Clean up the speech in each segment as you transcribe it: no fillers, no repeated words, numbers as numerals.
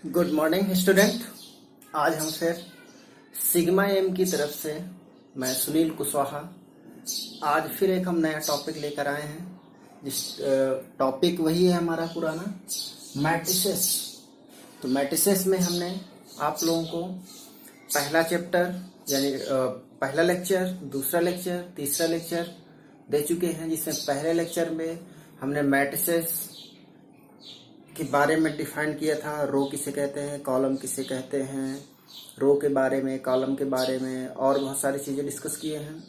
Good morning student. आज हम फिर सिग्मा एम की तरफ से मैं सुनील कुशवाहा आज फिर एक हम नया टॉपिक लेकर आए हैं। जिस टॉपिक वही है हमारा पुराना मैट्रिसेस। तो मैट्रिसेस में हमने आप लोगों को पहला चैप्टर यानी पहला लेक्चर, दूसरा लेक्चर, तीसरा लेक्चर दे चुके हैं, जिसमें पहले लेक्चर में हमने मैट्रिसेस के बारे में डिफाइन किया था। रो किसे कहते हैं, कॉलम किसे कहते हैं, रो के बारे में, कॉलम के बारे में और बहुत सारी चीज़ें डिस्कस किए हैं।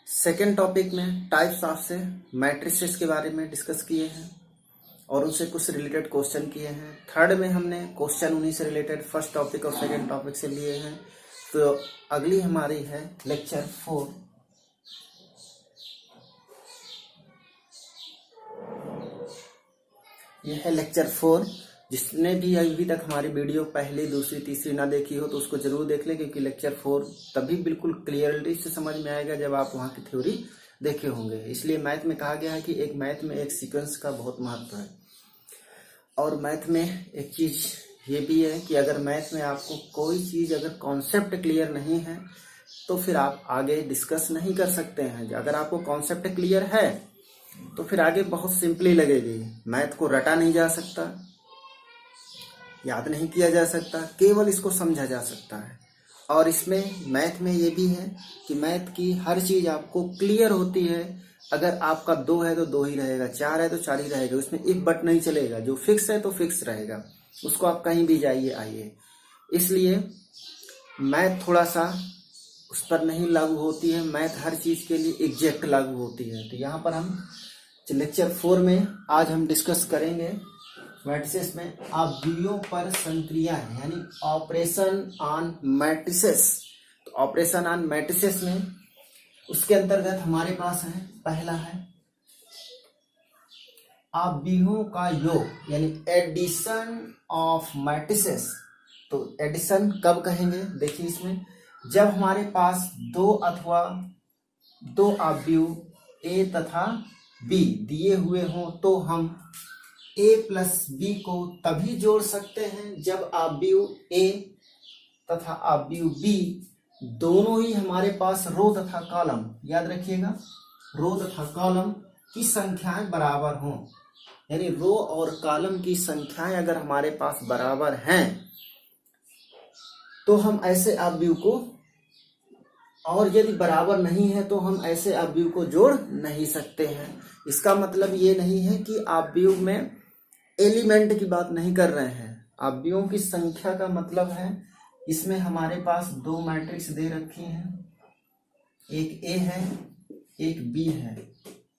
सेकेंड टॉपिक में टाइप्स ऑफ से मैट्रिसेस के बारे में डिस्कस किए हैं और उनसे कुछ रिलेटेड क्वेश्चन किए हैं। थर्ड में हमने क्वेश्चन उन्हीं से रिलेटेड फर्स्ट टॉपिक और सेकेंड टॉपिक से लिए हैं। तो अगली हमारी है लेक्चर 4। यह है लेक्चर 4। जिसने भी अभी तक हमारी वीडियो पहली, दूसरी, तीसरी ना देखी हो तो उसको जरूर देख लें, क्योंकि लेक्चर 4 तभी बिल्कुल क्लियरली से समझ में आएगा जब आप वहाँ की थ्योरी देखे होंगे। इसलिए मैथ में कहा गया है कि एक मैथ में एक सीक्वेंस का बहुत महत्व है। और मैथ में एक चीज़ ये भी है कि अगर मैथ में आपको कोई चीज़ अगर कॉन्सेप्ट क्लियर नहीं है तो फिर आप आगे डिस्कस नहीं कर सकते हैं। अगर आपको कॉन्सेप्ट क्लियर है तो फिर आगे बहुत सिंपली लगेगी। मैथ को रटा नहीं जा सकता, याद नहीं किया जा सकता, केवल इसको समझा जा सकता है। और इसमें मैथ में ये भी है कि मैथ की हर चीज़ आपको क्लियर होती है। अगर आपका 2 है तो 2 ही रहेगा, 4 है तो 4 ही रहेगा, उसमें इफ बट नहीं चलेगा। जो फिक्स है तो फिक्स रहेगा, उसको आप कहीं भी जाइए आइए। इसलिए मैथ थोड़ा सा उस पर नहीं लागू होती है। मैथ हर चीज़ के लिए एग्जैक्ट लागू होती है। तो यहाँ पर हम लेक्चर 4 में आज हम डिस्कस करेंगे मैट्रिसेस में अवयवों पर संक्रियाएं यानी ऑपरेशन ऑन मैट्रिसेस। तो ऑपरेशन ऑन मैट्रिसेस में उसके अंतर्गत हमारे पास है, पहला है अवयवों का योग यानी एडिशन ऑफ मैट्रिसेस। तो एडिशन कब कहेंगे, देखिए इसमें जब हमारे पास दो अवयव ए तथा बी दिए हुए हों तो हम a प्लस बी को तभी जोड़ सकते हैं जब अवयव ए तथा अवयव बी दोनों ही हमारे पास रो तथा कॉलम, याद रखिएगा, रो तथा कॉलम की संख्याएं बराबर हों। यानी रो और कॉलम की संख्याएं अगर हमारे पास बराबर हैं तो हम ऐसे अवयव को, और यदि बराबर नहीं है तो हम ऐसे अवयव को जोड़ नहीं सकते हैं। इसका मतलब ये नहीं है कि अवयव में एलिमेंट की बात नहीं कर रहे हैं। अवयवों की संख्या का मतलब है, इसमें हमारे पास 2 मैट्रिक्स दे रखी हैं, एक ए है एक बी है।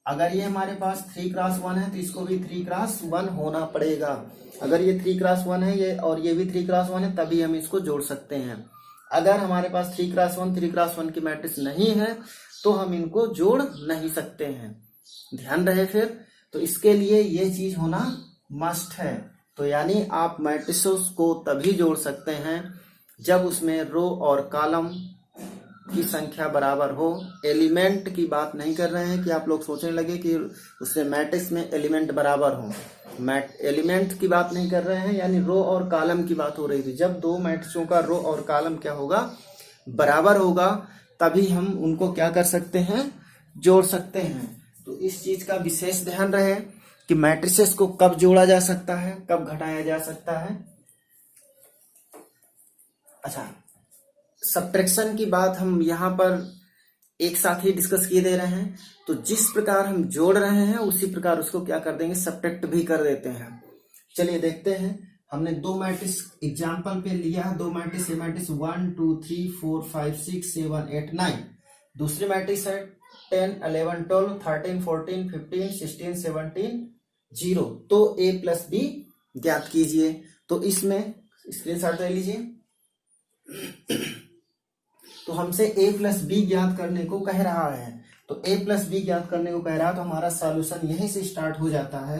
अगर ये हमारे पास 3x1 है तो इसको भी 3x1 होना पड़ेगा। अगर ये 3x1 है ये और ये भी 3x1 है तभी हम इसको जोड़ सकते हैं। अगर हमारे पास 3x1 की मैट्रिक्स नहीं है तो हम इनको जोड़ नहीं सकते हैं। ध्यान रहे फिर। तो इसके लिए ये चीज होना मस्ट है। तो यानी आप मैट्रिसेस को तभी जोड़ सकते हैं जब उसमें रो और कॉलम की संख्या बराबर हो। एलिमेंट की बात नहीं कर रहे हैं कि आप लोग सोचने लगे कि उसमें मैट्रिक्स में एलिमेंट बराबर हो। एलिमेंट की बात नहीं कर रहे हैं, यानी रो और कॉलम की बात हो रही थी। जब 2 मैट्रिक्सों का रो और कॉलम क्या होगा, बराबर होगा, तभी हम उनको क्या कर सकते हैं, जोड़ सकते हैं। तो इस चीज का विशेष ध्यान रहे कि मैट्रिसेस को कब जोड़ा जा सकता है, कब घटाया जा सकता है। अच्छा, सब्ट्रैक्शन की बात हम यहाँ पर एक साथ ही डिस्कस किए दे रहे हैं। तो जिस प्रकार हम जोड़ रहे हैं उसी प्रकार उसको क्या कर देंगे, सब्ट्रैक्ट भी कर देते हैं। चलिए देखते हैं। हमने 2 मैट्रिक्स एग्जाम्पल पे लिया है। 2 मैट्रिक्स, ये मैट्रिक्स 1 2 3 4 5 6 7 8 9। दूसरी मैट्रिक्स है 10 11 12 13 14 15 16 17 0। तो a प्लस बी ज्ञात कीजिए। तो इसमें स्क्रीनशॉट ले लीजिए। तो हमसे a प्लस बी ज्ञात करने को कह रहा है। तो a प्लस बी ज्ञात करने को कह रहा है तो हमारा सॉल्यूशन यहीं से स्टार्ट हो जाता है।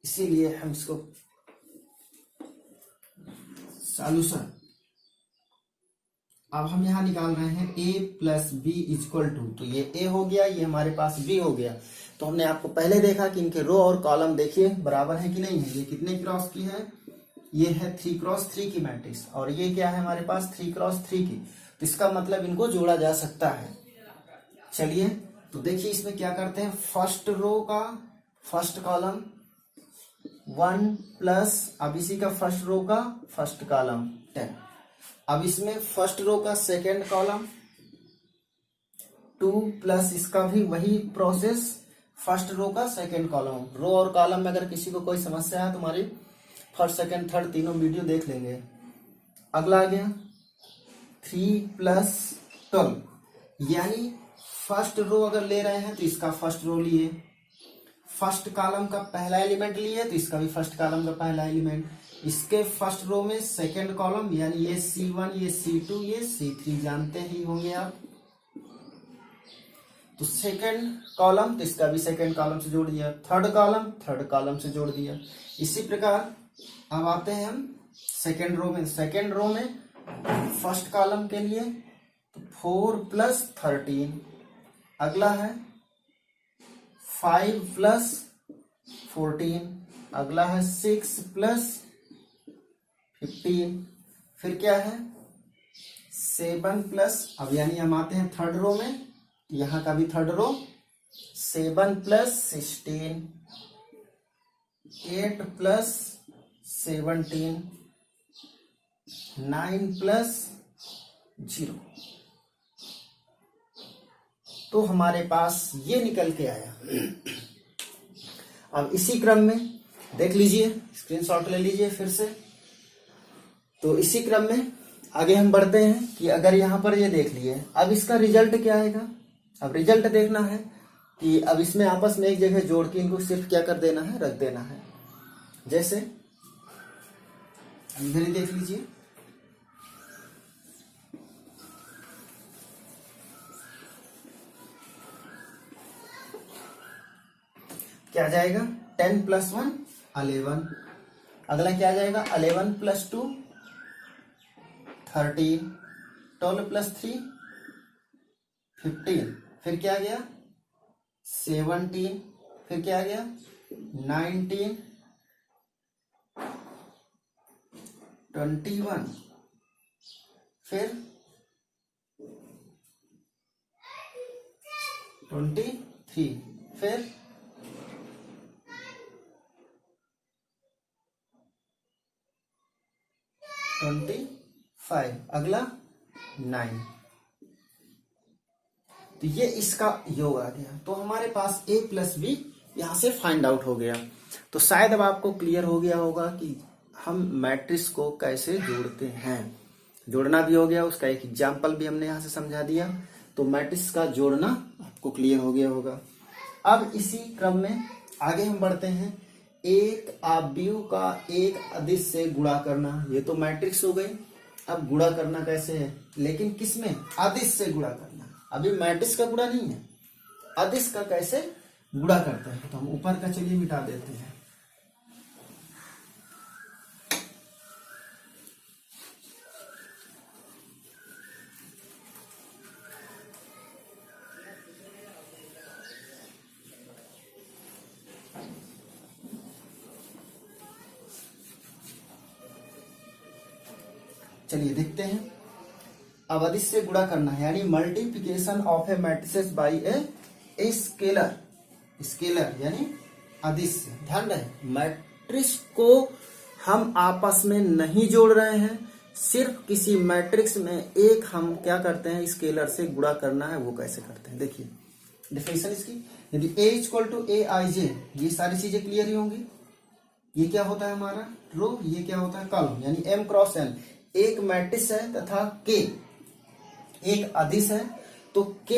इसीलिए हम इसको सॉल्यूशन, अब हम यहां निकाल रहे हैं a plus B equal to, तो ये a हो गया, ये हमारे पास b हो गया। तो हमने आपको पहले देखा कि इनके रो और कॉलम देखिए बराबर है कि नहीं है। ये कितने क्रॉस की है, ये है 3x3 की मैट्रिक्स, और ये क्या है हमारे पास 3x3 की, तो इसका मतलब इनको जोड़ा जा सकता है। चलिए तो देखिए इसमें क्या करते हैं, फर्स्ट रो का फर्स्ट कॉलम 1 प्लस, अब इसी का फर्स्ट रो का फर्स्ट कॉलम 10, अब इसमें फर्स्ट रो का सेकेंड कॉलम 2 प्लस इसका भी वही प्रोसेस, फर्स्ट रो का सेकेंड कॉलम। रो और कॉलम में अगर किसी को कोई समस्या है तो हमारी फर्स्ट सेकेंड थर्ड तीनों वीडियो देख लेंगे। अगला आ गया 3 प्लस 12, यानी फर्स्ट रो अगर ले रहे हैं तो इसका फर्स्ट रो लिए, फर्स्ट कॉलम का पहला एलिमेंट लिए तो इसका भी फर्स्ट कॉलम का पहला एलिमेंट, इसके फर्स्ट रो में सेकेंड कॉलम, यानी ये C1 ये C2 ये C3 जानते ही होंगे आप, तो सेकेंड कॉलम तो इसका भी सेकेंड कॉलम से जोड़ दिया, थर्ड कॉलम से जोड़ दिया। इसी प्रकार अब आते हैं हम सेकेंड रो में, सेकेंड रो में फर्स्ट कॉलम के लिए तो 4 प्लस 13, अगला है 5 प्लस 14, अगला है 6 प्लस 15, फिर क्या है 7 प्लस, अब यानी हम आते हैं थर्ड रो में, यहाँ का भी third row 7 plus 16, 8 plus 17, 9 plus 0, तो हमारे पास ये निकल के आया। अब इसी क्रम में देख लीजिए, स्क्रीनशॉट ले लीजिए फिर से। तो इसी क्रम में आगे हम बढ़ते हैं कि अगर यहाँ पर ये देख लिए, अब इसका रिजल्ट क्या आएगा। अब रिजल्ट देखना है कि अब इसमें आपस में एक जगह जोड़ के इनको सिर्फ क्या कर देना है, रख देना है। जैसे इधर ही देख लीजिए, क्या जाएगा 10 प्लस 1 11, अगला क्या जाएगा 11 प्लस 2 13, 12 प्लस 3 15, फिर क्या गया 17, फिर क्या गया 19, 21, फिर 23, फिर 25, अगला 9। तो ये इसका योग आ गया। तो हमारे पास a प्लस बी यहां से फाइंड आउट हो गया। तो शायद अब आपको क्लियर हो गया होगा कि हम मैट्रिक्स को कैसे जोड़ते हैं। जोड़ना भी हो गया, उसका एक एग्जाम्पल भी हमने यहां से समझा दिया। तो मैट्रिक्स का जोड़ना आपको क्लियर हो गया होगा। अब इसी क्रम में आगे हम बढ़ते हैं। एक अवयव का एक अदिश से गुणा करना, ये तो मैट्रिक्स हो गई। अब गुणा करना कैसे है, लेकिन किसमें, अदिश से गुणा करना। अभी मैट्रिक्स का गुणा नहीं है, अदिश का कैसे गुणा करते हैं। तो हम ऊपर का चलिए मिटा देते हैं। चलिए देखते हैं। अब अदिश से गुणा करना है, यानी multiplication of a matrices by a scalar. Scalar यानी अदिश से। ध्यान रहे, मैट्रिक्स को हम आपस में नहीं जोड़ रहे हैं, सिर्फ किसी मैट्रिक्स में एक हम क्या करते हैं, स्केलर से गुणा करना है। वो कैसे करते हैं देखिए, डेफिनेशन इसकी। यदि a इक्वल टू ए आई जे, ये सारी चीजें क्लियर ही होंगी। ये क्या होता है हमारा रो, ये क्या होता है कॉलम, यानी m क्रॉस n एक मैट्रिक्स है तथा K एक अदिश है। तो Ka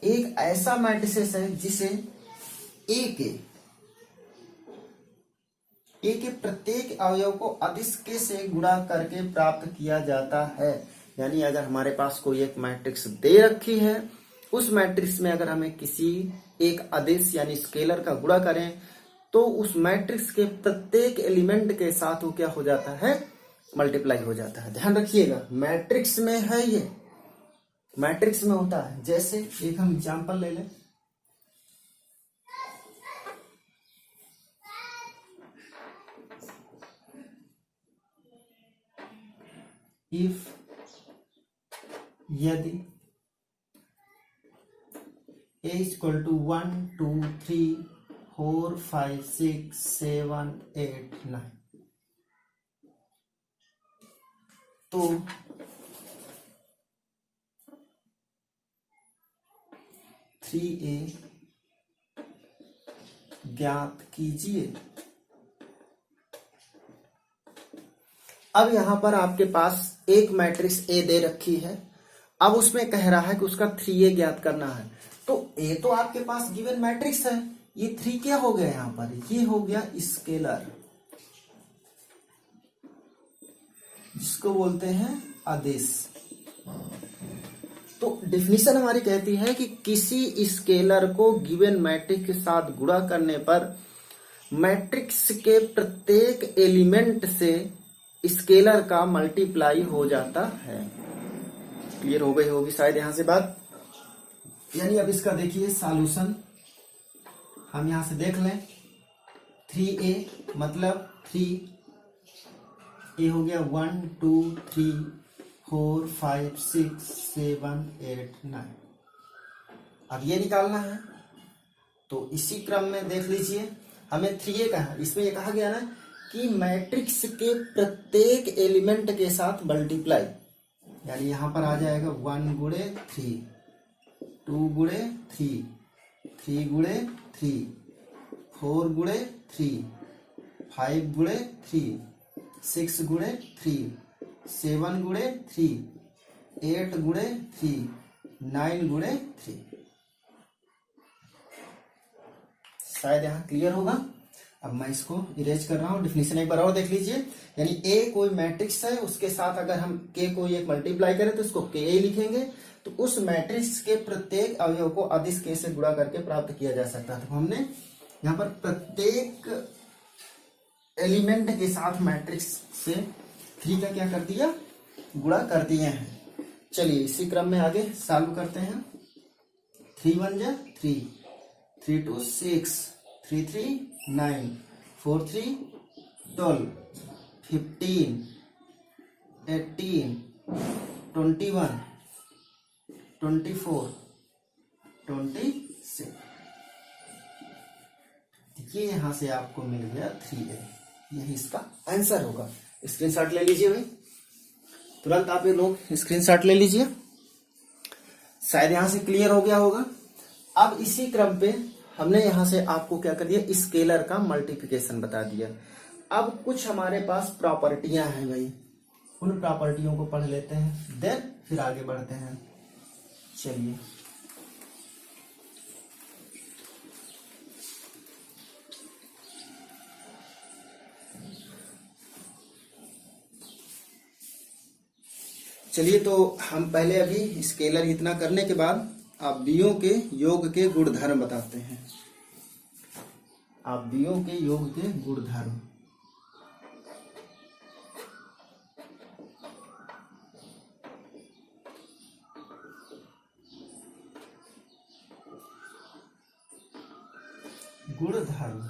एक ऐसा मैट्रिक्स है जिसे A के प्रत्येक अवयव को अदिश के से गुणा करके प्राप्त किया जाता है। यानी अगर हमारे पास कोई एक मैट्रिक्स दे रखी है, उस मैट्रिक्स में अगर हमें किसी एक अदिश यानी स्केलर का गुणा करें, तो उस मैट्रिक्स के प्रत्येक एलिमेंट के साथ वो क्या हो जाता है, मल्टीप्लाई हो जाता है। ध्यान रखिएगा, मैट्रिक्स में है, ये मैट्रिक्स में होता है। जैसे एक हम एग्जांपल ले लें, इफ यदि a इक्वल टू 1 2 3 4 5 6 7 8 9, तो 3a ज्ञात कीजिए। अब यहां पर आपके पास एक मैट्रिक्स ए दे रखी है, अब उसमें कह रहा है कि उसका 3a ज्ञात करना है। तो ए तो आपके पास गिवन मैट्रिक्स है, ये 3 क्या हो गया यहां पर, ये हो गया स्केलर, जिसको बोलते हैं अदिश। तो डेफिनेशन हमारी कहती है कि किसी स्केलर को गिवन मैट्रिक्स के साथ गुणा करने पर मैट्रिक्स के प्रत्येक एलिमेंट से स्केलर का मल्टीप्लाई हो जाता है। क्लियर हो गई होगी शायद यहां से बात। यानी अब इसका देखिए सॉल्यूशन हम यहां से देख लें। 3a मतलब 3a हो गया 1 2 3 4 5 6 7 8 9। अब ये निकालना है, तो इसी क्रम में देख लीजिए हमें 3a का है, इसमें ये कहा गया ना कि मैट्रिक्स के प्रत्येक एलिमेंट के साथ मल्टीप्लाई, यानी यहां पर आ जाएगा 1 गुणे 3 2 गुणे 3 3 गुणे 3 4 गुणे 3 5 गुणे 3 6 गुणे 3 7 गुणे 3 8 गुणे 3 9 गुणे 3। शायद यहां क्लियर होगा। अब मैं इसको इरेज कर रहा हूं, डिफिनीशन एक बार और देख लीजिए। यानी ए कोई मैट्रिक्स है, उसके साथ अगर हम के कोई एक मल्टीप्लाई करें तो इसको के ए लिखेंगे, तो उस मैट्रिक्स के प्रत्येक अवयव को अदिश के से गुणा करके प्राप्त किया जा सकता है। तो हमने यहाँ पर प्रत्येक एलिमेंट के साथ मैट्रिक्स से 3 का क्या कर दिया, गुणा कर दिए हैं। चलिए इसी क्रम में आगे सॉल्व करते हैं। 3 1 जा 3 3 2 6 3 3 9 4 3 12 15 18 21 24 26। ये यहां से आपको मिल गया 3a, यही इसका आंसर होगा। स्क्रीनशॉट ले लीजिए भाई, तुरंत आप ये लोग स्क्रीनशॉट ले लीजिए। शायद यहां से क्लियर हो गया होगा। अब इसी क्रम पे हमने यहां से आपको क्या कर दिया, स्केलर का मल्टीप्लिकेशन बता दिया। अब कुछ हमारे पास प्रॉपर्टियां हैं भाई, उन प्रॉपर्टियों को पढ़ लेते हैं, देन फिर आगे बढ़ते हैं। चलिए चलिए तो हम पहले अभी स्केलर इतना करने के बाद अवयवों के योग के गुणधर्म बताते हैं। अवयवों के योग के गुणधर्म। गुणधर्म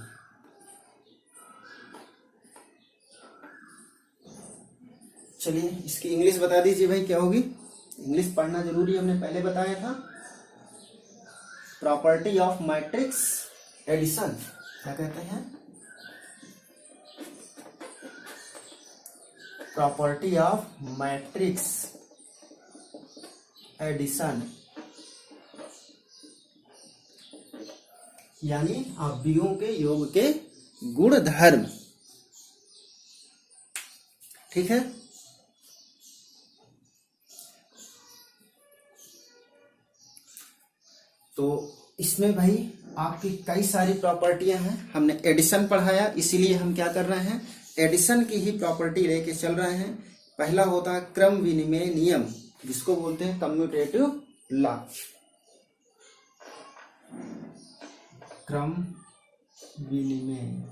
चलिए इसकी इंग्लिश बता दीजिए भाई, क्या होगी। इंग्लिश पढ़ना जरूरी है, हमने पहले बताया था। प्रॉपर्टी ऑफ मैट्रिक्स एडिशन क्या कहते हैं, प्रॉपर्टी ऑफ मैट्रिक्स एडिशन, यानी अवयवों के योग के गुणधर्म। ठीक है, तो इसमें भाई आपकी कई सारी प्रॉपर्टियां हैं। हमने एडिशन पढ़ाया, इसीलिए हम क्या कर रहे हैं, एडिशन की ही प्रॉपर्टी लेके चल रहे हैं। पहला होता है क्रम विनिमय नियम, जिसको बोलते हैं कम्यूटेटिव लॉ। क्रम विनिमय,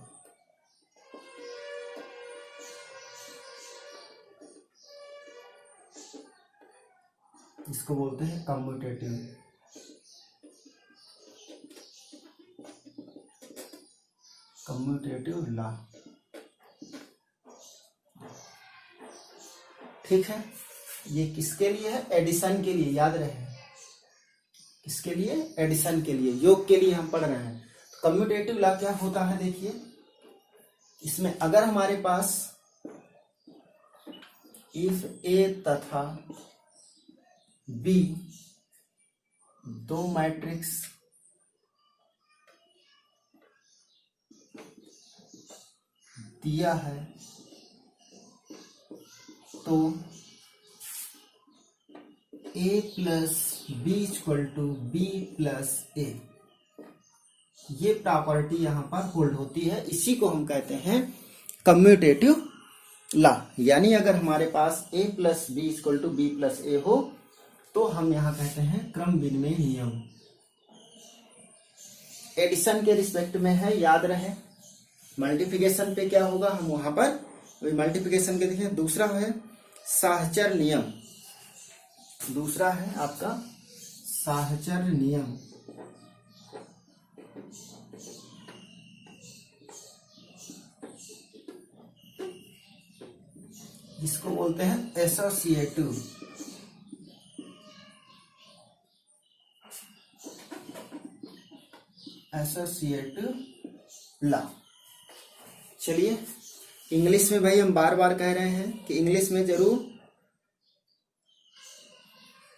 इसको बोलते हैं कम्यूटेटिव लॉ। ठीक है, ये किसके लिए है? एडिशन के लिए, याद रहे किसके लिए? एडिशन के लिए, योग के लिए हम पढ़ रहे हैं। तो कम्यूटेटिव लॉ क्या होता है? देखिए इसमें अगर हमारे पास इफ ए तथा बी दो मैट्रिक्स दिया है तो a plus B equal to B plus A, ये प्रॉपर्टी यहां पर होल्ड होती है। इसी को हम कहते हैं कम्यूटेटिव लॉ। यानी अगर हमारे पास a plus B equal to B plus A हो तो हम यहां कहते हैं क्रम विनिमय नियम। एडिशन के रिस्पेक्ट में है, याद रहे। मल्टीप्लिकेशन पे क्या होगा, हम वहां पर मल्टीप्लिकेशन के देखिए। दूसरा है साहचर्य नियम, दूसरा है आपका साहचर्य नियम। जिसको बोलते हैं एसोसिएटिव लॉ। चलिए इंग्लिश में भाई हम बार बार कह रहे हैं कि इंग्लिश में जरूर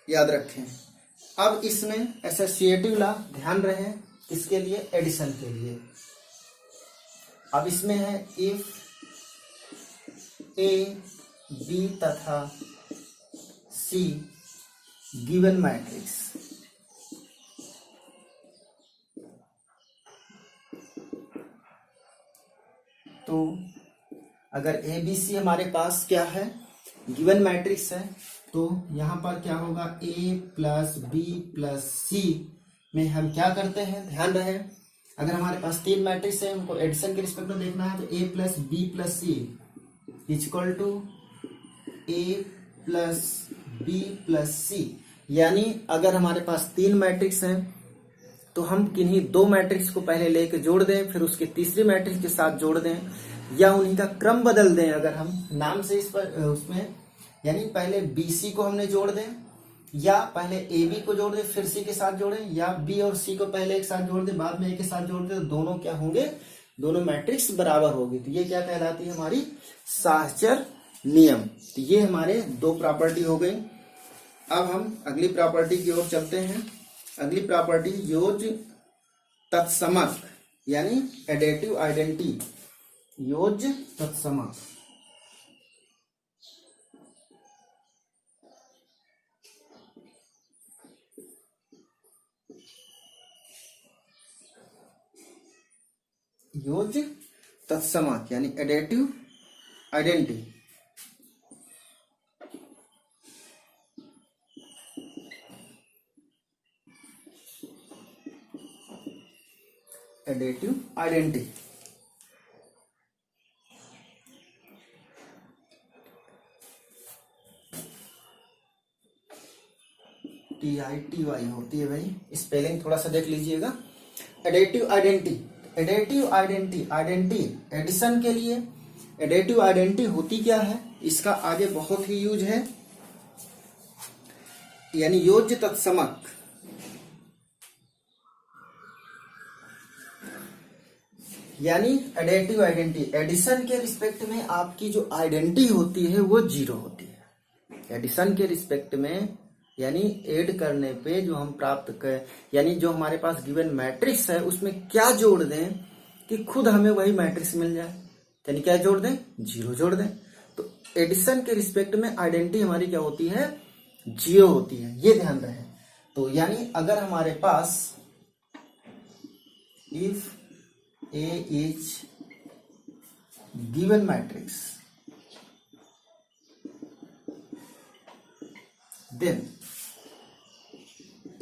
याद रखें। अब इसमें एसोसिएटिव लॉ ध्यान रहे किसके लिए? एडिशन के लिए। अब इसमें है इफ ए बी तथा सी गिवन मैट्रिक्स, तो अगर ए बी सी हमारे पास क्या है? गिवन मैट्रिक्स है, तो यहां पर क्या होगा? ए प्लस बी प्लस सी में हम क्या करते हैं? ध्यान रहे अगर हमारे पास तीन मैट्रिक्स है, हमको एडिशन के रिस्पेक्ट में देखना है, तो A plus B plus C equal to A plus B plus C. यानी अगर हमारे पास तीन मैट्रिक्स हैं तो हम किन्हीं दो मैट्रिक्स को पहले लेके जोड़ दें, फिर उसके तीसरी मैट्रिक्स के साथ जोड़ दें, या उन्हीं का क्रम बदल दें। अगर हम नाम से इस पर उसमें यानी पहले BC को हमने जोड़ दें, या पहले AB को जोड़ दें फिर C के साथ जोड़ें, या B और C को पहले एक साथ जोड़ दें बाद में A के साथ जोड़ दें, तो दोनों क्या होंगे? दोनों मैट्रिक्स बराबर होगी। तो ये क्या कहलाती है? हमारी साहचर्य नियम। तो ये हमारे दो प्रॉपर्टी हो गई। अब हम अगली प्रॉपर्टी की ओर चलते हैं। अगली प्रॉपर्टी योज तत्समक यानी एडेटिव आइडेंटिटी। योज तत्समक, योज तत्समक यानी additive identity. Additive identity TITY होती है भाई, स्पेलिंग थोड़ा सा देख लीजिएगा। Additive identity, additive identity addition के लिए एडेटिव आइडेंटिटी होती क्या है? इसका आगे बहुत ही यूज है, यानी योज्य तत्समक। यानी एडेटिव आइडेंटिटी, एडिशन के रिस्पेक्ट में आपकी जो आइडेंटिटी होती है वो जीरो होती है। एडिशन के रिस्पेक्ट में यानी ऐड करने पे जो हम प्राप्त कर, यानी जो हमारे पास गिवन मैट्रिक्स है उसमें क्या जोड़ दें कि खुद हमें वही मैट्रिक्स मिल जाए। यानी क्या जोड़ दें? जीरो जोड़ दें। तो एडिशन के रिस्पेक्ट में आइडेंटिटी हमारी क्या होती है? जीरो होती है, ये ध्यान रहे। तो यानी अगर हमारे पास if A is given matrix, then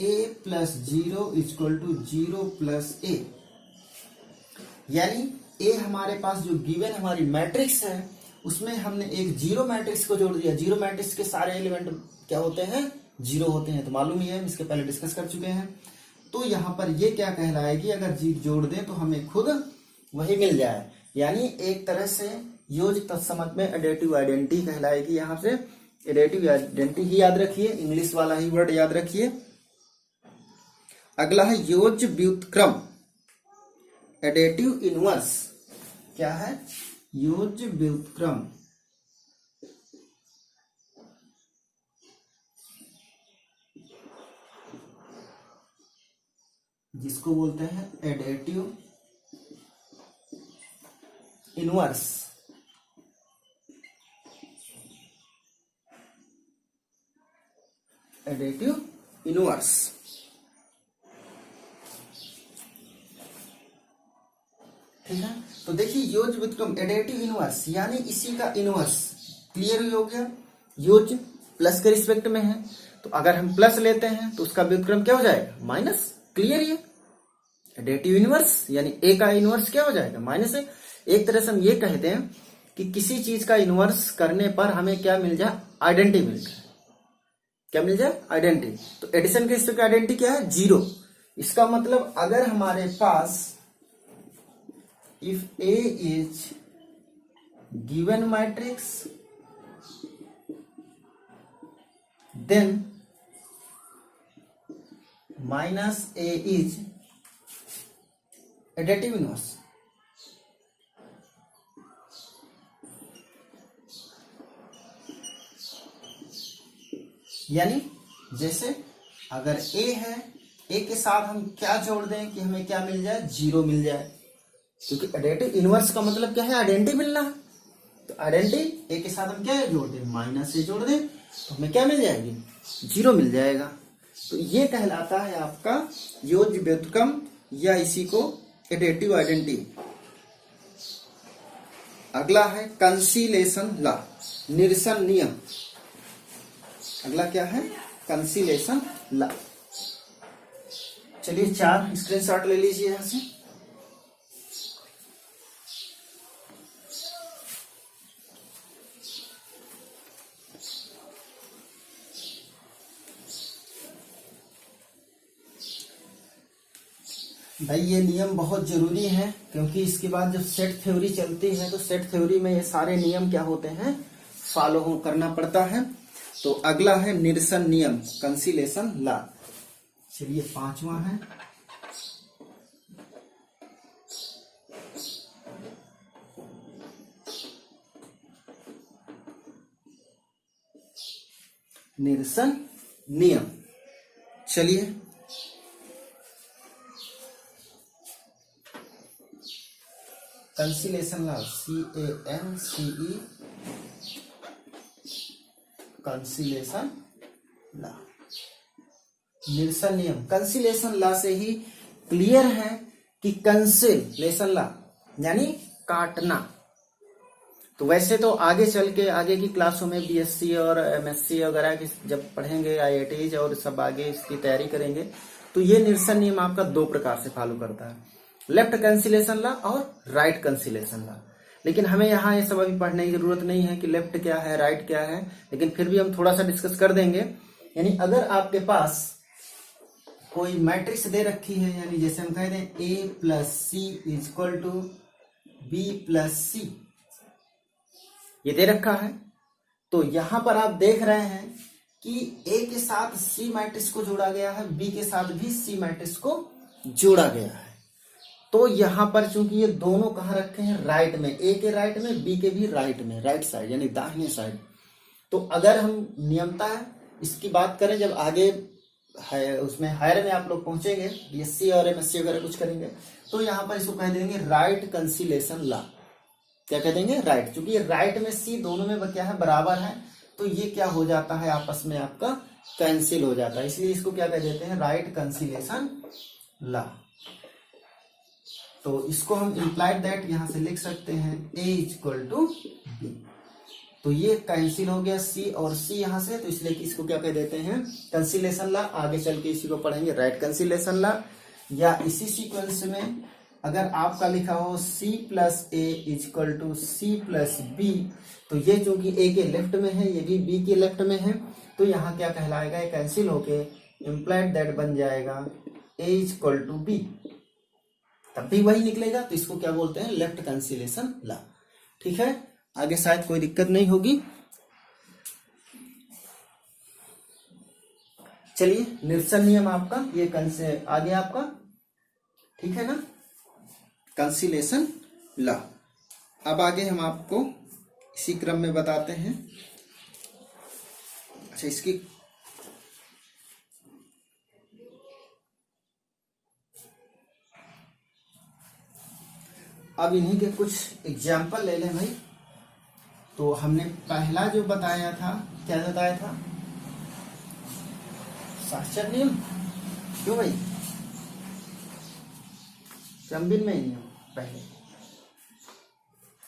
A plus 0 equal to 0 plus A। यानी A हमारे पास जो गिवन हमारी मैट्रिक्स है उसमें हमने एक जीरो मैट्रिक्स को जोड़ दिया। जीरो मैट्रिक्स के सारे एलिमेंट क्या होते हैं? जीरो होते हैं, तो मालूम ही है, हम इसके पहले डिस्कस कर चुके हैं। तो यहां पर ये क्या कहलाएगी? अगर जी जोड़ दें तो हमें खुद वही मिल जाए। यानी एक तरह से योज तत्समक में एडेटिव आइडेंटिटी कहलाएगी। यहां से एडिटिव आइडेंटिटी ही याद रखिए, इंग्लिश वाला ही वर्ड याद रखिए। अगला है योज्य व्युत्क्रम, एडिटिव इनवर्स। क्या है? योज्य व्युत्क्रम, जिसको बोलते हैं एडिटिव इनवर्स। Additive inverse. ठीक है, तो देखिए योज्य व्युत्क्रम एडिटिव इनवर्स यानी इसी का इनवर्स। क्लियर हो गया? योज्य प्लस के रिस्पेक्ट में है, तो अगर हम प्लस लेते हैं तो उसका व्युत्क्रम क्या हो जाएगा? माइनस। क्लियर? ये एडिटिव इनवर्स यानी ए का इनवर्स क्या हो जाएगा? माइनस है। एक तरह से हम ये कहते हैं कि किसी चीज का इनवर्स करने पर हमें क्या मिल जाए? आइडेंटिटी मिल जाए। क्या मिल जाए? आइडेंटिटी। तो एडिशन के रिस्पेक्ट आइडेंटिटी क्या है? 0। इसका मतलब अगर हमारे पास if A is given matrix then minus A is additive inverse. यानी जैसे अगर ए है, ए के साथ हम क्या जोड़ दें कि हमें क्या मिल जाए? 0 मिल जाए, क्योंकि एडिटिव इनवर्स का मतलब क्या है? आइडेंटिटी मिलना है। तो आइडेंटिटी ए के साथ हम क्या जोड़ दें? माइनस ए जोड़ दें, तो हमें क्या मिल जाएगी? 0 मिल जाएगा। तो ये कहलाता है आपका योज्य व्युत्क्रम या इसी को एडिटिव आइडेंटिटी। अगला है कंसीलेशन लॉ, निरसन नियम। अगला क्या है? कंसीलेशन लॉ। चलिए 4 स्क्रीनशॉट ले लीजिए यहां से। भाई ये नियम बहुत जरूरी है, क्योंकि इसके बाद जब सेट थ्योरी चलती है तो सेट थ्योरी में ये सारे नियम क्या होते हैं? फॉलो करना पड़ता है। तो अगला है निरसन नियम, कंसीलेशन लॉ। चलिए 5वां है निरसन नियम। चलिए कंसीलेशन लॉ, CANCE, कंसीलेशन लॉ, निरसन नियम। कंसीलेशन लॉ से ही क्लियर है कि कंसीलेशन लॉ यानी काटना। तो वैसे तो आगे चल के आगे की क्लासों में BSc और MSc वगैरह की जब पढ़ेंगे, IITs और सब आगे इसकी तैयारी करेंगे, तो ये निरसन नियम आपका 2 प्रकार से फॉलो करता है, लेफ्ट कंसीलेशन लॉ और राइट कंसीलेशन लॉ। लेकिन हमें यहाँ ये सब अभी पढ़ने की जरूरत नहीं है कि लेफ्ट क्या है, राइट क्या है, लेकिन फिर भी हम थोड़ा सा डिस्कस कर देंगे। यानी अगर आपके पास कोई मैट्रिक्स दे रखी है, यानी जैसे हम कह दें A + C = B + C, ये दे रखा है, तो यहां पर आप देख रहे हैं कि A के साथ C मैट्रिक्स को जोड़ा गया है, B के साथ भी C मैट्रिक्स को जोड़ा गया है। तो यहां पर चूंकि ये दोनों कहां रखे हैं? राइट में, ए के राइट में, बी के भी राइट में, राइट साइड यानी दाहिने साइड। तो अगर हम नियमतः इसकी बात करें, जब आगे है उसमें हायर में आप लोग पहुंचेंगे, BSc और MSc वगैरह कुछ करेंगे, तो यहां पर इसको कह देंगे राइट कंसीलेशन लॉ। क्या कह देंगे? राइट। क्योंकि ये राइट में C दोनों में क्या है? बराबर है, तो ये क्या हो जाता है? आपस में आपका कैंसिल हो जाता है, इसलिए इसको क्या कह देते हैं? Right cancellation law. तो इसको हम इम्प्लाइड दैट यहां से लिख सकते हैं A = B। तो ये कैंसिल हो गया C और C यहां से, तो इसलिए इसको क्या कह देते हैं? कंसीलेशन लॉ। आगे चल के इसी को पढ़ेंगे, राइट कंसीलेशन लॉ। या इसी सीक्वेंस में अगर आपका लिखा हो C + A = C + B, तो ये चूंकि A के लेफ्ट में है, ये भी B के लेफ्ट में है, तो यहाँ क्या कहलाएगा? ये कैंसिल होके इम्प्लाइड दैट बन जाएगा A = B, तब भी वही निकलेगा। तो इसको क्या बोलते हैं? Left cancellation law. ठीक है, आगे शायद कोई दिक्कत नहीं होगी। चलिए निरसन नियम आपका ये कल से आ गया आपका, ठीक है ना, कंसिलेशन लॉ। अब आगे हम आपको इसी क्रम में बताते हैं। अच्छा, इसकी अब इन्हीं के कुछ एग्जाम्पल ले लें भाई। तो हमने पहला जो बताया था, क्या बताया था, साक्षर नियम, क्यों भाई, क्रमबिन्वय नियम, पहले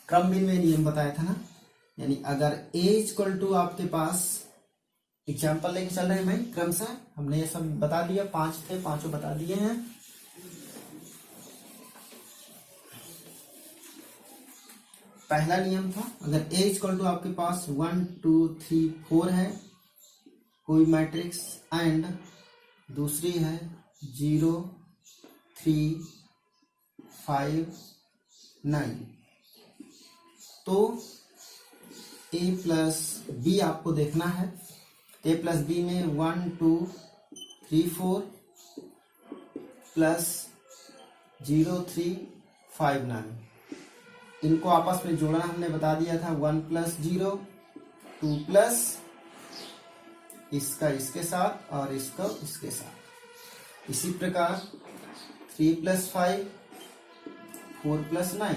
क्रमबिन्वय नियम बताया था ना। यानी अगर a इक्वल टू आपके पास, एग्जाम्पल लेके चल रहे हैं भाई क्रमशः, हमने ये सब बता दिया, 5 थे, 5 बता दिए हैं। पहला नियम था, अगर a इक्वल टू आपके पास 1 2 3 4 है कोई मैट्रिक्स, एंड दूसरी है 0 3 5 9, तो a प्लस b आपको देखना है। a प्लस b में 1 2 3 4 प्लस 0 3 5 9, इनको आपस में जोड़ना हमने बता दिया था। 1 प्लस 0 2 प्लस इसका इसके साथ और इसका इसके साथ। इसी प्रकार 3 प्लस 5 4 प्लस 9,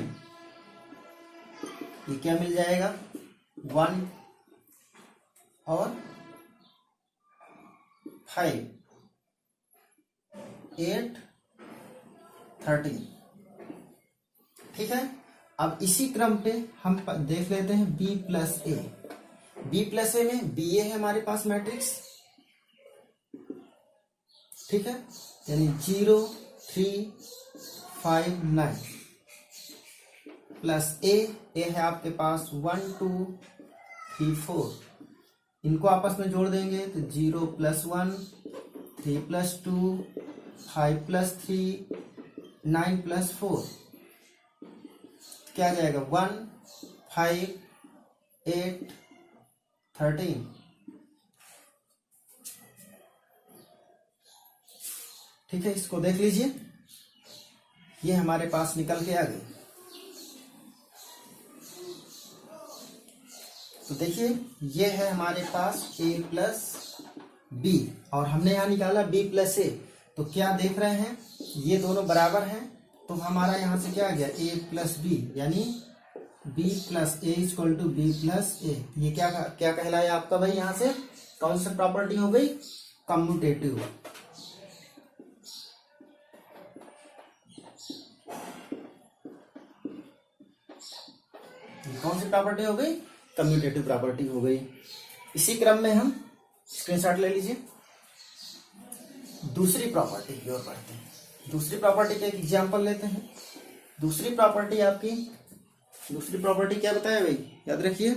ये क्या मिल जाएगा, 1 और 5 8 13, ठीक है। अब इसी क्रम पे हम देख लेते हैं b प्लस ए। b प्लस ए में बी ए है हमारे पास मैट्रिक्स, ठीक है, यानी 0 3 5 9 प्लस ए है आपके पास 1 2 3 4, इनको आपस में जोड़ देंगे तो 0 प्लस 1 3 प्लस 2 5 प्लस 3 9 प्लस 4, क्या आ जाएगा, 1 5 8 13, ठीक है। इसको देख लीजिए, ये हमारे पास निकल के आ गई। तो देखिए ये है हमारे पास a प्लस बी, और हमने यहाँ निकाला b प्लस ए, तो क्या देख रहे हैं, ये दोनों बराबर हैं, तो हमारा यहाँ से क्या आ गया, a प्लस बी, यानी b plus A equal to B plus A. ये क्या क्या कहलाया आपका भाई, यहाँ से कौन सी प्रॉपर्टी हो गई, कम्यूटेटिव। कौन सी प्रॉपर्टी हो गई, कम्यूटेटिव प्रॉपर्टी हो गई। इसी क्रम में हम स्क्रीनशॉट ले लीजिए, दूसरी प्रॉपर्टी की ओर बढ़ते हैं। दूसरी प्रॉपर्टी का एक एग्जाम्पल लेते हैं। दूसरी प्रॉपर्टी आपकी, दूसरी प्रॉपर्टी क्या बताया भाई, याद रखिए,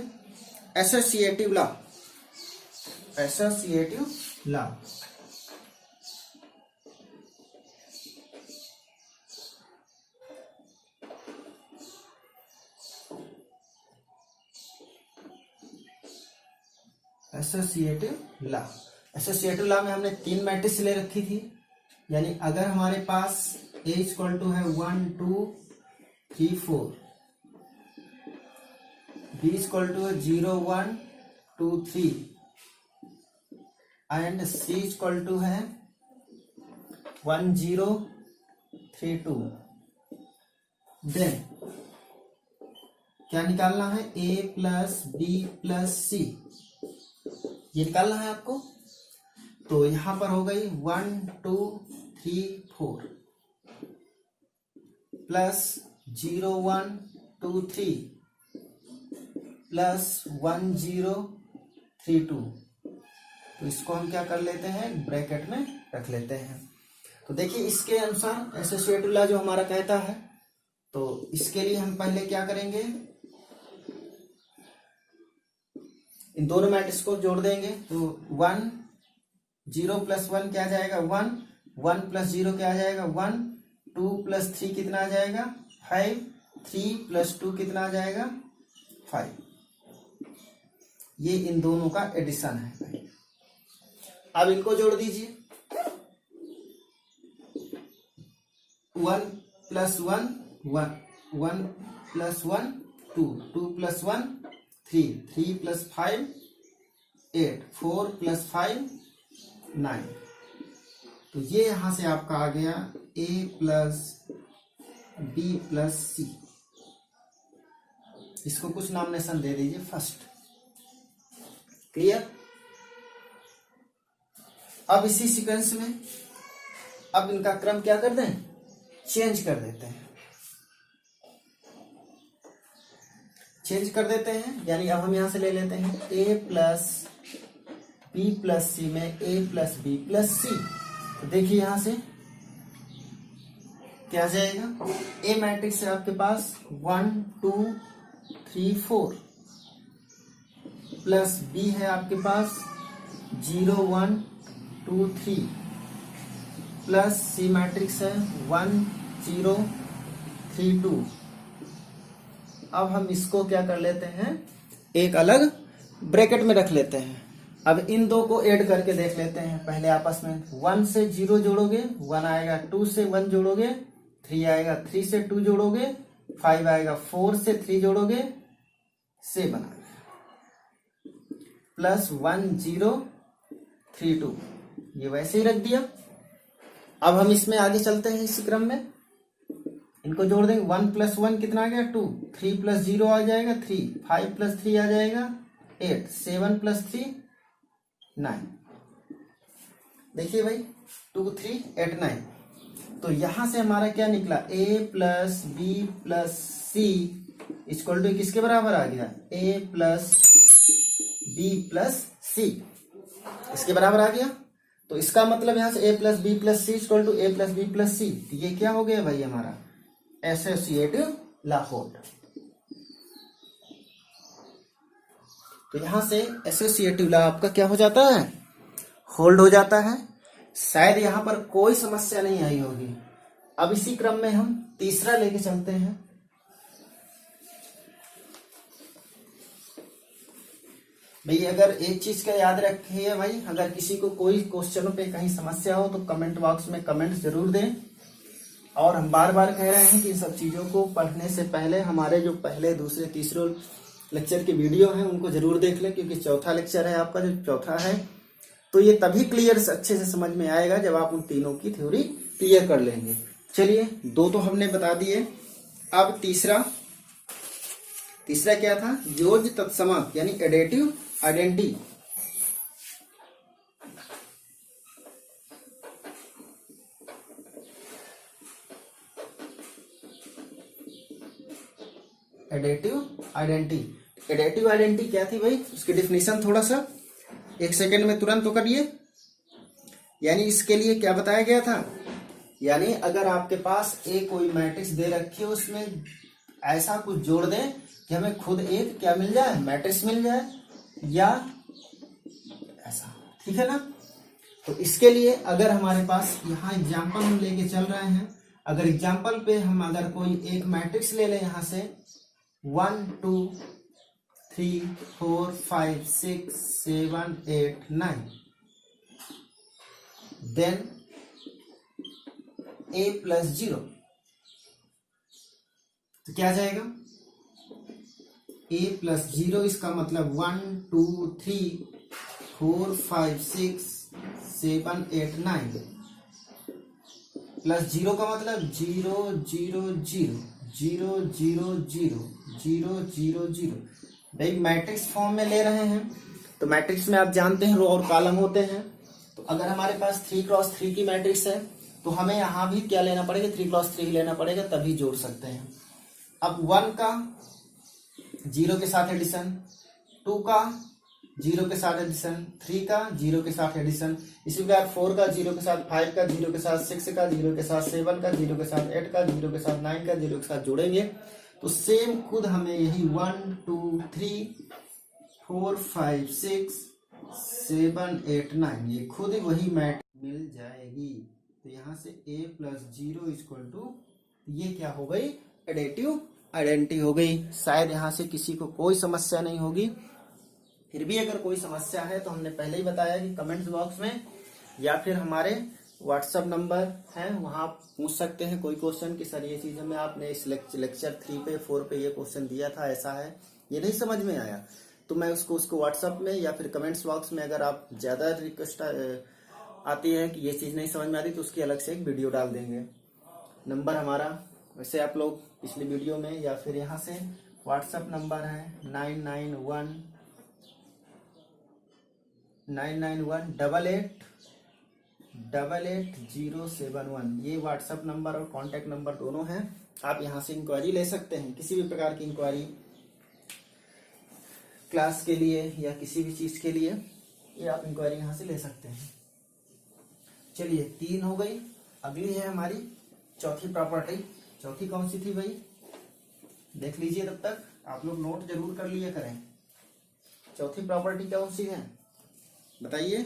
associative law. Associative law, associative law. Associative law में हमने 3 मैट्रिक्स ले रखी थी, यानी अगर हमारे पास a इक्वल टू है 1 2 3 4, b इक्वल टू है 0 1 2 3, एंड c इक्वल टू है 1 0 3 2, देन क्या निकालना है, a प्लस बी प्लस सी, ये निकालना है आपको। तो यहां पर हो गई 1 2 3 4 प्लस 0 1 2 3 प्लस 1 0 3 2, तो इसको हम क्या कर लेते हैं, ब्रैकेट में रख लेते हैं। तो देखिए इसके अनुसार एसोसिएटिव लॉ जो हमारा कहता है, तो इसके लिए हम पहले क्या करेंगे, इन दोनों मैट्रिक्स को जोड़ देंगे। तो 1 0 प्लस 1 क्या आ जाएगा, 1 1 प्लस 0 क्या आ जाएगा, 1 2 प्लस 3 कितना आ जाएगा, 5 3 प्लस 2 कितना आ जाएगा, 5। ये इन दोनों का एडिशन है। अब इनको जोड़ दीजिए, 1 + 1 1, 1 + 1 2, 2 + 1 3, 3 + 5 8, 4 + 5 9। तो ये यहां से आपका आ गया a + b + c। इसको कुछ नॉमिनेशन दे दीजिए फर्स्ट। क्लियर। अब इसी सीक्वेंस में अब इनका क्रम क्या कर दें, चेंज कर देते हैं, चेंज कर देते हैं। यानी अब हम यहां से ले लेते हैं a + b + c में a + b + c। तो देखिए यहां से क्या जाएगा, ए मैट्रिक्स है आपके पास 1 2 3 4, प्लस बी है आपके पास 0 1 2 3, प्लस सी मैट्रिक्स है 1 0 3 2। अब हम इसको क्या कर लेते हैं, एक अलग ब्रैकेट में रख लेते हैं। अब इन दो को ऐड करके देख लेते हैं पहले आपस में। 1 से 0 जोड़ोगे 1 आएगा, 2 से 1 जोड़ोगे 3 आएगा, 3 से 2 जोड़ोगे 5 आएगा, 4 से 3 जोड़ोगे 7 आएगा, प्लस 1 0 3 2। ये वैसे ही रख दिया। अब हम इसमें आगे चलते हैं इसी क्रम में, इनको जोड़ देंगे। 1 + 1 कितना आ गया 2, 3 + 0 आ जाएगा 3, 5 + 3 आ जाएगा 8, 7 + 3 9। देखिए भाई 2 3 8 9। तो यहां से हमारा क्या निकला, a + b + c = किसके बराबर आ गया, a + b + c, इसके बराबर आ गया। तो इसका मतलब यहां से a + b + c = a + b + c। तो ये क्या हो गया भाई हमारा एसोसिएटिव ला होल्ड। तो यहां से एसोसिएटिव ला आपका क्या हो जाता है, होल्ड हो जाता है। शायद यहां पर कोई समस्या नहीं आई होगी। अब इसी क्रम में हम तीसरा लेके चलते हैं। भाई अगर एक चीज का याद रखिए भाई, अगर किसी को कोई क्वेश्चनों पे कहीं समस्या हो तो कमेंट बॉक्स में कमेंट जरूर दें। और हम बार बार कह रहे हैं कि इन सब चीजों को पढ़ने से पहले हमारे जो पहले दूसरे तीसरे लेक्चर के वीडियो हैं उनको जरूर देख लें, क्योंकि चौथा लेक्चर है आपका, जो चौथा है तो ये तभी क्लियर अच्छे से समझ में आएगा जब आप उन तीनों की थ्योरी क्लियर कर लेंगे। चलिए दो तो हमने बता दिए। अब तीसरा क्या था, योज्य तत्सम यानी एडेटिव आइडेंटिटी। एडेटिव आइडेंटिटी क्या थी भाई, उसकी डिफिनीशन थोड़ा सा 1 सेकंड में तुरंत तो करिए। यानी इसके लिए क्या बताया गया था, यानी अगर आपके पास एक कोई मैट्रिक्स दे रखी है उसमें ऐसा कुछ जोड़ दें कि हमें खुद एक क्या मिल जाए, मैट्रिक्स मिल जाए या ऐसा, ठीक है ना। तो इसके लिए अगर हमारे पास यहाँ एग्जाम्पल हम लेके चल रहे हैं, अगर एग्जाम्पल पे हम अगर कोई एक मैट्रिक्स ले लें यहां से 1 2 3 4 5 6 7 8 9, देन a + 0, तो क्या जाएगा a + 0, इसका मतलब 1 2 3 4 5 6 7 8 9, प्लस 0 का मतलब 0 0 0 0 0 0 0 0 0। भाई मैट्रिक्स फॉर्म में ले रहे हैं तो मैट्रिक्स में आप जानते हैं रो और कॉलम होते हैं। तो अगर हमारे पास 3x3 की मैट्रिक्स है तो हमें यहाँ भी क्या लेना पड़ेगा, 3x3 लेना पड़ेगा, तभी जोड़ सकते हैं। अब 1 का 0 के साथ एडिशन, 2 का 0 के साथ एडिशन, 3 का 0 के साथ एडिशन, इसी प्रकार 4 का 0 के साथ, 5 का 0 के साथ, 6 का 0 के साथ, 7 का 0 के साथ, 8 का 0 के साथ, 9 का 0 के साथ जोड़ेंगे तो सेम खुद हमें यही 1 2 3 4 5 6 7 8 9 ये खुद ही वही मैट्रिक्स मिल जाएगी। तो यहाँ से a + 0 = ये क्या हो गई, एडेटिव आइडेंटिटी हो गई। शायद यहाँ से किसी को कोई समस्या नहीं होगी। फिर भी अगर कोई समस्या है तो हमने पहले ही बताया कि कमेंट्स बॉक्स में या फिर हमारे व्हाट्सएप नंबर है, वहां पूछ सकते हैं कोई क्वेश्चन कि सर ये चीज हमें आपने इस लेक्चर 3 पे 4 पे ये क्वेश्चन दिया था, ऐसा है, ये नहीं समझ में आया, तो मैं उसको व्हाट्सएप में या फिर कमेंट्स बॉक्स में अगर आप ज्यादा रिक्वेस्ट आती है कि ये चीज नहीं समझ में आती तो उसकी अलग से एक वीडियो डाल देंगे। नंबर हमारा वैसे आप लोग पिछली वीडियो में या फिर यहाँ से व्हाट्सएप नंबर है 9918888071, ये व्हाट्सएप नंबर और कॉन्टैक्ट नंबर दोनों हैं। आप यहाँ से इंक्वायरी ले सकते हैं, किसी भी प्रकार की इंक्वायरी क्लास के लिए या किसी भी चीज के लिए, ये आप इंक्वायरी यहाँ से ले सकते हैं। चलिए 3 हो गई, अगली है हमारी चौथी प्रॉपर्टी। चौथी कौन सी थी भाई, देख लीजिए, तब तक आप लोग नोट जरूर कर लिया करें। चौथी प्रॉपर्टी कौन सी है बताइए?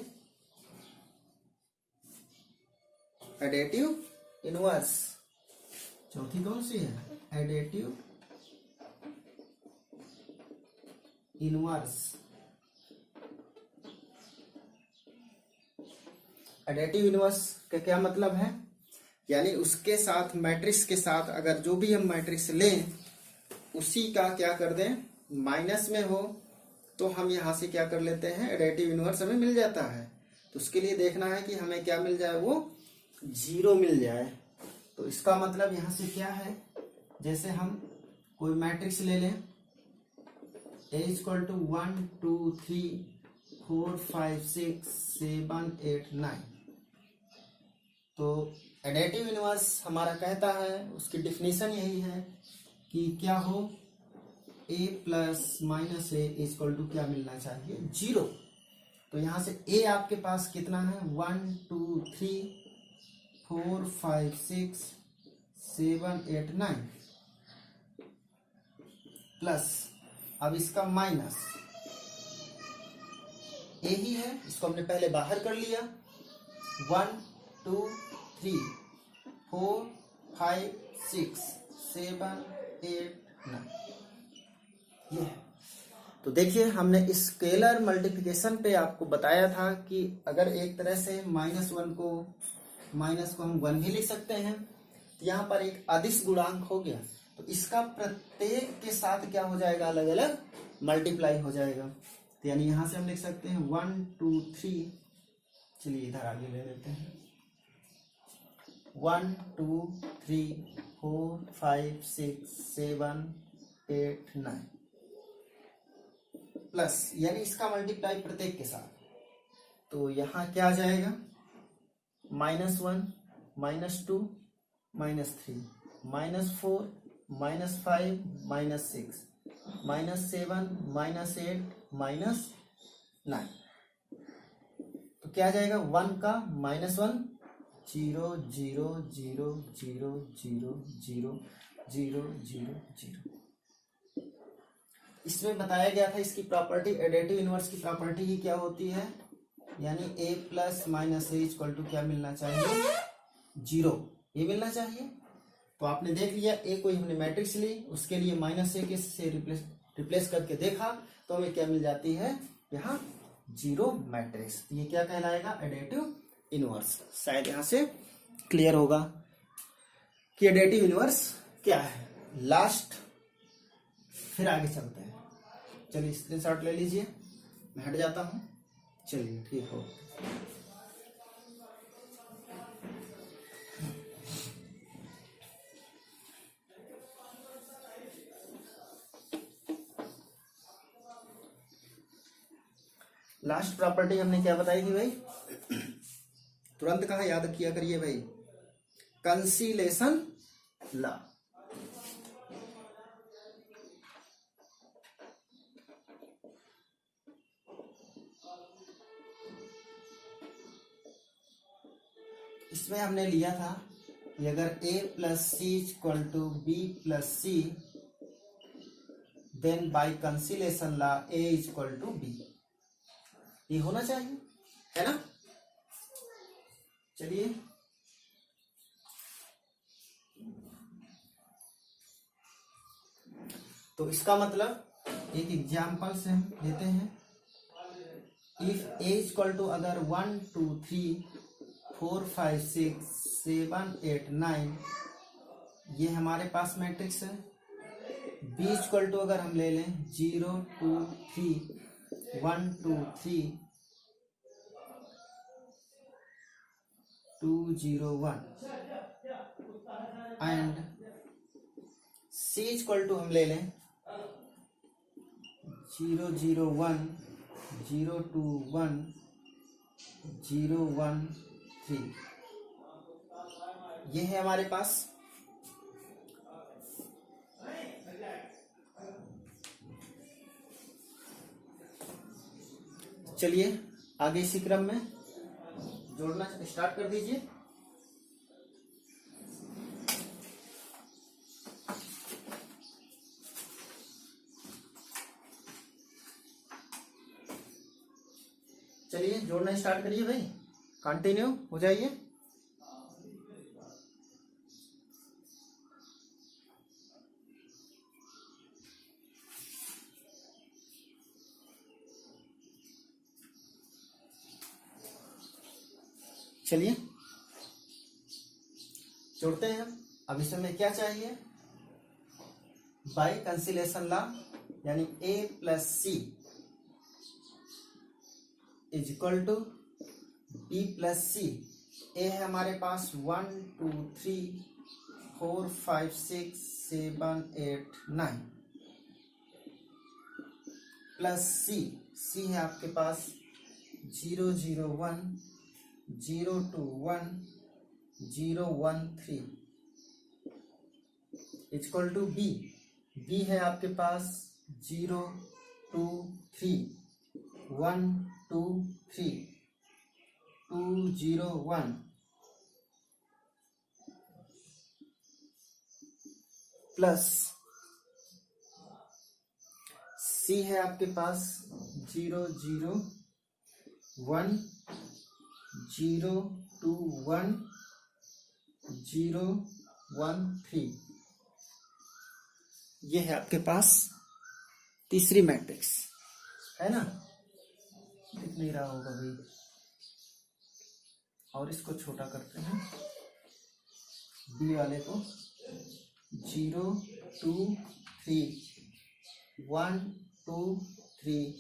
Additive inverse. चौथी कौन सी है? Additive inverse. एडेटिव इनवर्स का क्या मतलब है? यानी उसके साथ मैट्रिक्स के साथ अगर जो भी हम मैट्रिक्स लें उसी का क्या कर दें, माइनस में हो, तो हम यहां से क्या कर लेते हैं, एडेटिव इनवर्स हमें मिल जाता है। तो उसके लिए देखना है कि हमें क्या मिल जाए, वो 0 मिल जाए। तो इसका मतलब यहां से क्या है, जैसे हम कोई मैट्रिक्स ले लें A इक्वल टू 1 2 3 4 5 6 7 8 9, तो एडेटिव इनवर्स हमारा कहता है, उसकी डिफिनीशन यही है कि क्या हो, a plus minus A equal to क्या मिलना चाहिए, 0। तो यहां से a आपके पास कितना है, 1 2 3 4 5 6 7 8 9 प्लस, अब इसका माइनस ए ही है, इसको हमने पहले बाहर कर लिया, 1 2 3 4 5 6 7 8 9, ये है। तो देखिए हमने स्केलर मल्टीप्लिकेशन पे आपको बताया था कि अगर एक तरह से माइनस को हम 1 भी लिख सकते हैं, यहाँ पर एक अदिश गुणांक हो गया, तो इसका प्रत्येक के साथ क्या हो जाएगा, अलग अलग मल्टीप्लाई हो जाएगा। तो यानी यहां से हम लिख सकते हैं 1 2 3, चलिए इधर आगे ले लेते हैं, 1 2 3 4 5 6 7 8 9 प्लस, यानी इसका मल्टीप्लाई प्रत्येक के साथ। तो यहां क्या आ जाएगा, -1 -2 -3 -4 -5 -6 -7 -8 -9, तो क्या आ जाएगा, 1 का -1 0 0 0 0 0 0 0 0 0। इसमें बताया गया था इसकी प्रॉपर्टी, एडेटिव इनवर्स की प्रॉपर्टी ही क्या होती है, यानी a plus minus A equal to क्या मिलना चाहिए, 0, ये मिलना चाहिए। तो आपने देख लिया, ए कोई हमने मैट्रिक्स ली, उसके लिए माइनस ए के से रिप्लेस करके देखा, तो हमें क्या मिल जाती है, यहाँ 0 मैट्रिक्स। ये क्या कहलाएगा, एडेटिव इनवर्स। शायद यहाँ से क्लियर होगा कि एडेटिव इनवर्स क्या है। लास्ट, फिर आगे चलते हैं। चलिए स्क्रीनशॉट ले लीजिए, मैं हट जाता हूं। चलिए ठीक हो। लास्ट प्रॉपर्टी हमने क्या बताई थी भाई, तुरंत कहा याद किया करिए भाई, कंसीलेशन लॉ। इसमें हमने लिया था कि अगर a plus C equal to B plus C, then by cancellation law a equal to B, ये होना चाहिए, है ना। चलिए तो इसका मतलब एक एग्जाम्पल से हम लेते हैं इफ ए इक्वल टू अगर 1 2 3 4 5 6 7 8 9 ये हमारे पास मैट्रिक्स है। बी इक्वल टू अगर हम ले लें 0 2 3 1 2 3 2 0 1 एंड सी इक्वल टू हम ले लें 0 0 1 0 2 1 0 1 3 ये है हमारे पास। चलिए आगे इसी क्रम में जोड़ना स्टार्ट कर दीजिए। चलिए जोड़ना स्टार्ट करिए भाई, कंटिन्यू हो जाइए। चलिए जोड़ते हैं। अब इस समय क्या चाहिए, बाय कंसिलेशन लॉ यानी a plus C is equal to b plus C. A है हमारे पास 1 2 3 4 5 6 7 8 9 प्लस सी है आपके पास 0 0 1 0 2 1 0 1 3 इक्वल टू बी है आपके पास 0 2 3 1 2 3 2 0 1 प्लस सी है आपके पास 0 0 1 0 2 1 0 1 3 ये है आपके पास तीसरी मैट्रिक्स, है ना। दिख नहीं रहा होगा भाई, और इसको छोटा करते हैं बी वाले को 0 2 3 1 2 3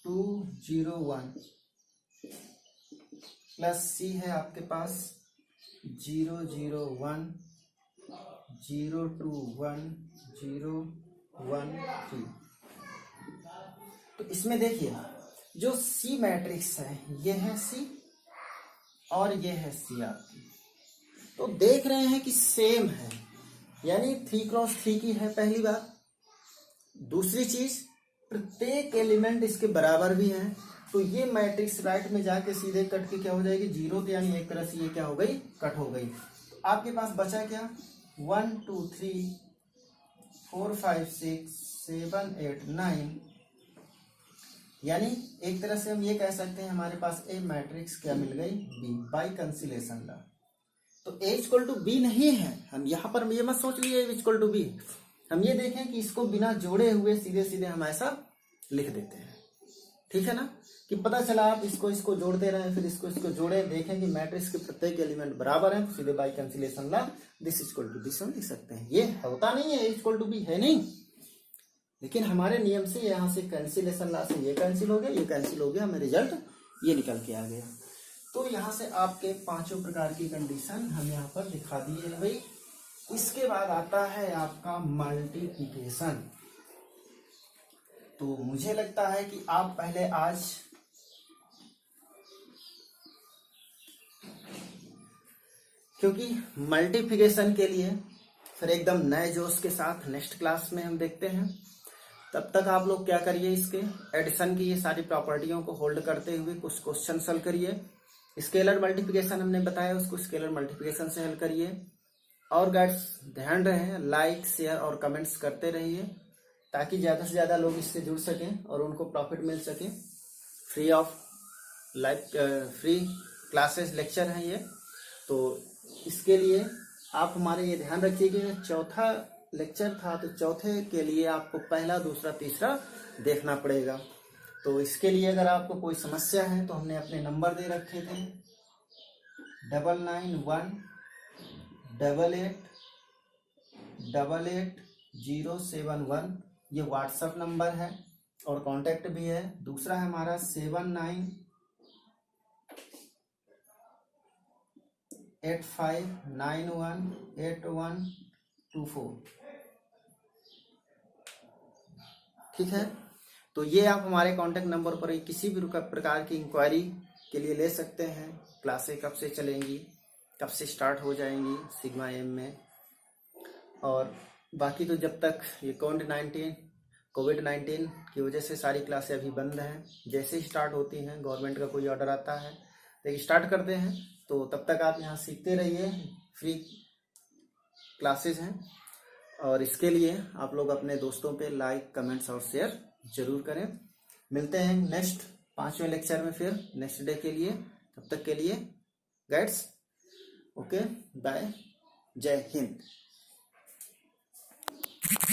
2 0 1 प्लस सी है आपके पास 0 0 1 0 2 1 0 1 3। तो इसमें देखिए जो सी मैट्रिक्स है ये है सी और ये है सी आपकी, तो देख रहे हैं कि सेम है, यानी 3x3 की है पहली बात। दूसरी चीज प्रत्येक एलिमेंट इसके बराबर भी है, तो ये मैट्रिक्स राइट में जाके सीधे कट के क्या हो जाएगी 0, यानी एक तरह से ये क्या हो गई, कट हो गई। तो आपके पास बचा क्या 1 2 3 4 5 6 7 8 9, यानी एक तरह से हम ये कह सकते हैं हमारे पास ए मैट्रिक्स क्या मिल गई बी बाय कंसिलेशन लॉ। तो ए इक्वल टू बी नहीं है, हम यहाँ पर ये मत सोच लिए इक्वल टू बी, हम ये देखें कि इसको बिना जोड़े हुए सीधे सीधे हम ऐसा लिख देते हैं, ठीक है ना, कि पता चला आप इसको जोड़ते रहे फिर इसको जोड़े, देखें कि मैट्रिक्स के प्रत्येक एलिमेंट बराबर हैं, तो सीधे by cancellation law this equal to this हम लिख सकते हैं। ये होता नहीं है ए इक्वल टू बी है नहीं, लेकिन हमारे नियम से यहाँ से कैंसिलेशन लॉ से ये कैंसिल हो गया, ये कैंसिल हो गया, हमें रिजल्ट ये निकल के आ गया। तो यहाँ से आपके पांचों प्रकार की कंडीशन हम यहाँ पर दिखा दिए हैं भाई। इसके बाद आता है आपका मल्टीप्लिकेशन। तो मुझे लगता है कि आप पहले आज क्योंकि मल्टीप्लिकेशन के लिए फिर एकदम नए जोश के साथ नेक्स्ट क्लास में हम देखते हैं, तब तक आप लोग क्या करिए, इसके एडिशन की ये सारी प्रॉपर्टियों को होल्ड करते हुए कुछ क्वेश्चन सॉल्व करिए। स्केलर मल्टीप्लिकेशन हमने बताया, उसको स्केलर मल्टीप्लिकेशन से हल करिए। और गाइड्स ध्यान रहे लाइक शेयर और कमेंट्स करते रहिए ताकि ज़्यादा से ज़्यादा लोग इससे जुड़ सकें और उनको प्रॉफिट मिल सके। Free of live free classes lecture हैं ये, तो इसके लिए आप हमारे ये ध्यान रखिए कि चौथा लेक्चर था, तो चौथे के लिए आपको पहला दूसरा तीसरा देखना पड़ेगा। तो इसके लिए अगर आपको कोई समस्या है तो हमने अपने नंबर दे रखे थे 9918888071, ये व्हाट्सएप नंबर है और कांटेक्ट भी है। दूसरा है हमारा 7985918124। ठीक है, तो ये आप हमारे कांटेक्ट नंबर पर किसी भी प्रकार की इंक्वायरी के लिए ले सकते हैं। क्लासें कब से चलेंगी, कब से स्टार्ट हो जाएंगी सिग्मा एम में, और बाकी तो जब तक ये कोविड-19 की वजह से सारी क्लासें अभी बंद हैं। जैसे ही स्टार्ट होती हैं, गवर्नमेंट का कोई ऑर्डर आता है तो स्टार्ट करते हैं, तो तब तक आप यहाँ सीखते रहिए। फ्री क्लासेस हैं और इसके लिए आप लोग अपने दोस्तों पे लाइक, कमेंट्स और शेयर जरूर करें। मिलते हैं नेक्स्ट 5वें लेक्चर में फिर नेक्स्ट डे के लिए। तब तक के लिए गाइड्स, ओके, बाय, जय हिंद।